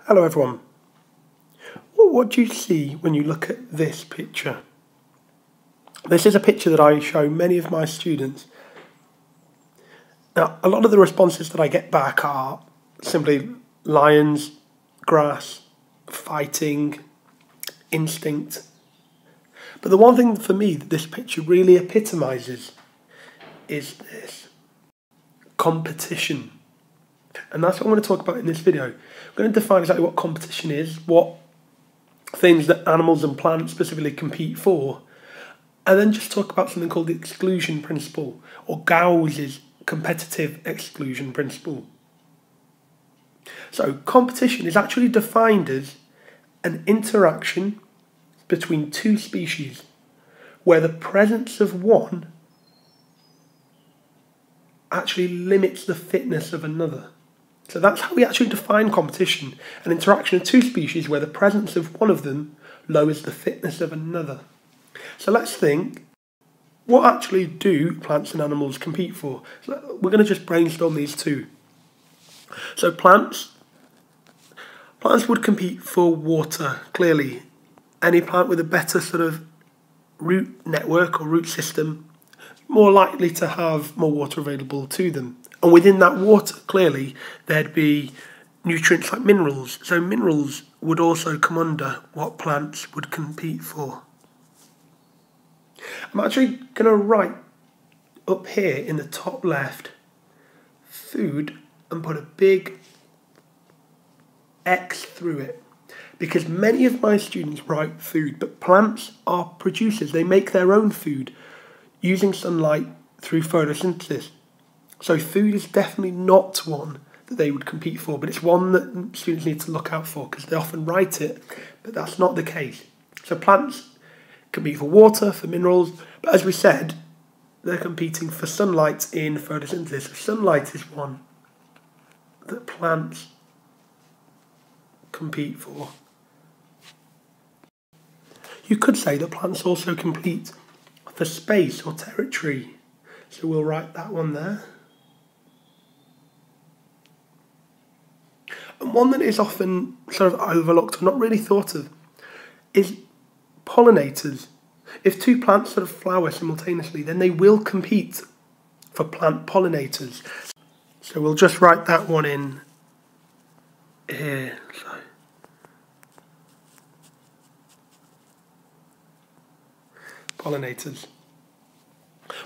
Hello everyone. Well, what do you see when you look at this picture? This is a picture that I show many of my students. Now, a lot of the responses that I get back are simply lions, grass, fighting, instinct. But the one thing for me that this picture really epitomizes is this: competition. And that's what I'm going to talk about in this video. I'm going to define exactly what competition is, what things that animals and plants specifically compete for, and then just talk about something called the exclusion principle, or Gause's competitive exclusion principle. So competition is actually defined as an interaction between two species where the presence of one actually limits the fitness of another. So that's how we actually define competition: an interaction of two species where the presence of one of them lowers the fitness of another. So let's think, what actually do plants and animals compete for? So we're going to just brainstorm these two. So plants would compete for water, clearly. Any plant with a better sort of root network or root system, more likely to have more water available to them. And within that water, clearly, there'd be nutrients like minerals. So minerals would also come under what plants would compete for. I'm actually going to write up here in the top left, food, and put a big X through it. Because many of my students write food, but plants are producers. They make their own food using sunlight through photosynthesis. So food is definitely not one that they would compete for, but it's one that students need to look out for because they often write it, but that's not the case. So plants compete for water, for minerals, but as we said, they're competing for sunlight in photosynthesis. So sunlight is one that plants compete for. You could say that plants also compete for space or territory. So we'll write that one there. And one that is often sort of overlooked or not really thought of is pollinators. If two plants sort of flower simultaneously, then they will compete for plant pollinators. So we'll just write that one in here. So pollinators.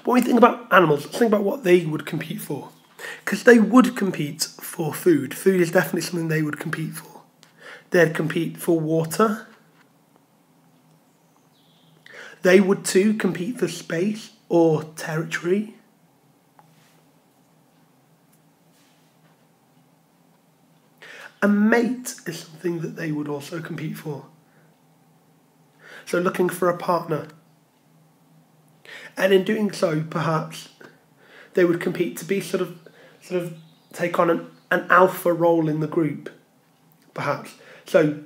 When we think about animals, let's think about what they would compete for. Because they would compete for food. Food is definitely something they would compete for. They'd compete for water. They would too compete for space or territory. A mate is something that they would also compete for. So looking for a partner. And in doing so, perhaps they would compete to be sort of take on an alpha role in the group, perhaps. So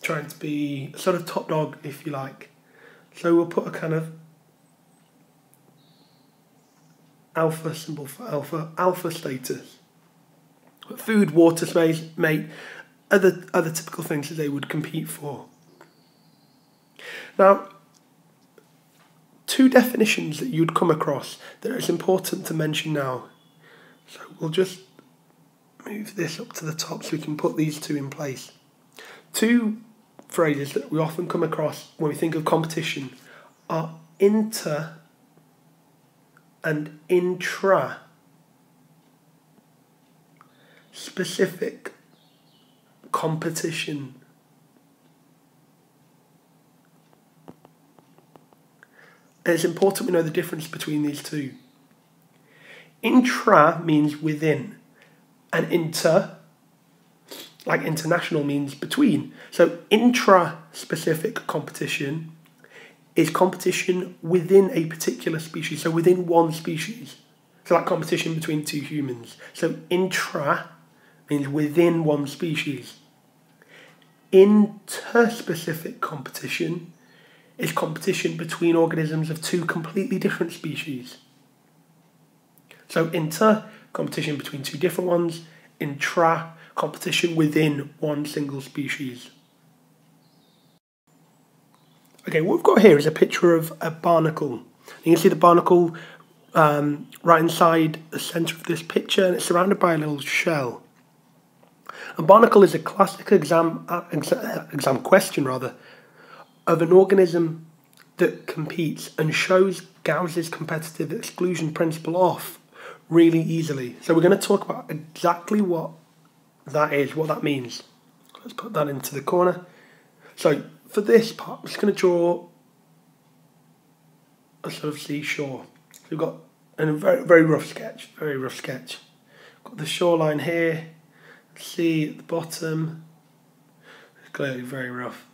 trying to be sort of top dog, if you like. So we'll put a kind of alpha symbol for alpha status. Food, water, space, mate, other typical things that they would compete for. Now, two definitions that you'd come across that it's important to mention now. So we'll just move this up to the top so we can put these two in place. Two phrases that we often come across when we think of competition are inter and intra specific competition. And it's important we know the difference between these two. Intra means within, and inter, like international, means between. So intra-specific competition is competition within a particular species, so within one species. So like competition between two humans. So intra means within one species. Interspecific competition is competition between organisms of two completely different species. So inter, competition between two different ones. Intra, competition within one single species. Okay, what we've got here is a picture of a barnacle. You can see the barnacle right inside the centre of this picture, and it's surrounded by a little shell. A barnacle is a classic exam question of an organism that competes and shows Gause's competitive exclusion principle off really easily. So we're going to talk about exactly what that is, what that means. Let's put that into the corner. So for this part, I'm just going to draw a sort of seashore. So we've got a very rough sketch, Got the shoreline here, sea at the bottom. It's clearly very rough.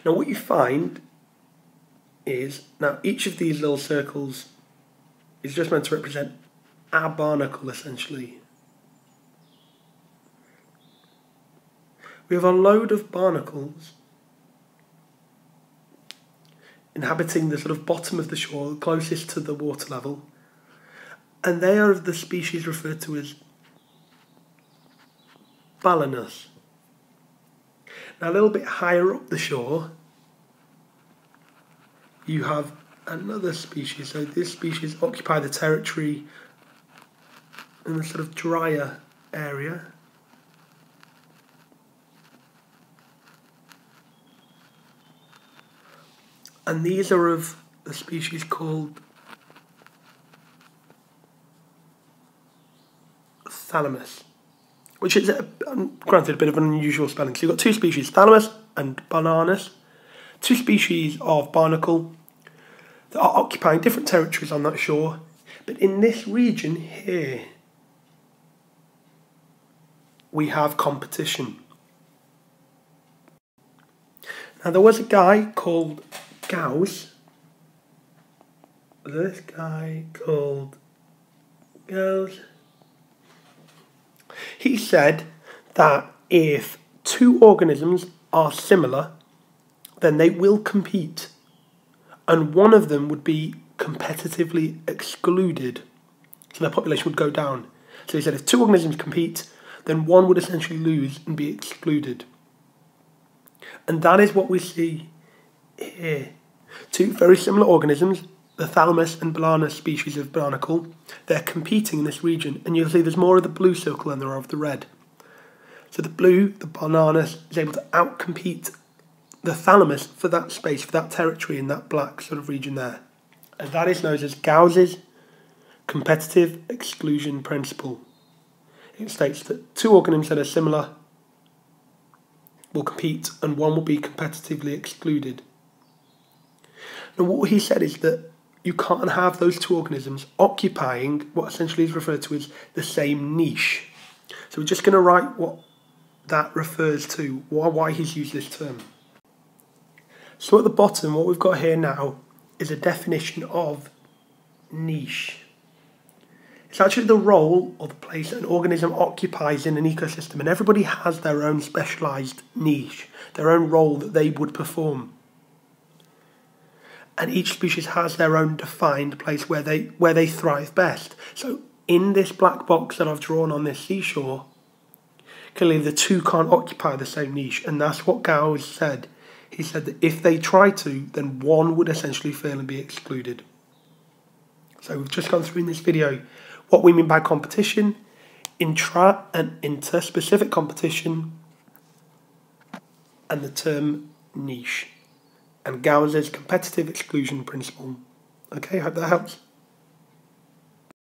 Now what you find is, now each of these little circles is just meant to represent a barnacle essentially. We have a load of barnacles inhabiting the sort of bottom of the shore, closest to the water level, and they are of the species referred to as balanus. Now a little bit higher up the shore, you have another species. So this species occupy the territory in the sort of drier area. And these are of the species called thalamus, which is, granted, a bit of an unusual spelling. So you've got two species, thalamus and bananus, two species of barnacle that are occupying different territories on that shore. But in this region here, we have competition. Now there was a guy called Gause. This guy called Gause. He said that if two organisms are similar, then they will compete, and one of them would be competitively excluded. So their population would go down. So he said if two organisms compete, then one would essentially lose and be excluded. And that is what we see here. Two very similar organisms, the thalamus and balanus species of barnacle, they're competing in this region, and you'll see there's more of the blue circle than there are of the red. So the blue, the balanus, is able to outcompete the thalamus for that space, for that territory in that black sort of region there. And that is known as Gause's competitive exclusion principle. It states that two organisms that are similar will compete and one will be competitively excluded. Now what he said is that you can't have those two organisms occupying what essentially is referred to as the same niche. So we're just going to write what that refers to, why he's used this term. So at the bottom, what we've got here now is a definition of niche. It's actually the role or the place that an organism occupies in an ecosystem, and everybody has their own specialised niche, their own role that they would perform. And each species has their own defined place where they thrive best. So in this black box that I've drawn on this seashore, clearly the two can't occupy the same niche, and that's what Gause said. He said that if they try to, then one would essentially fail and be excluded. So we've just gone through in this video what we mean by competition, intra and interspecific competition, and the term niche, and Gause's competitive exclusion principle. Okay, hope that helps.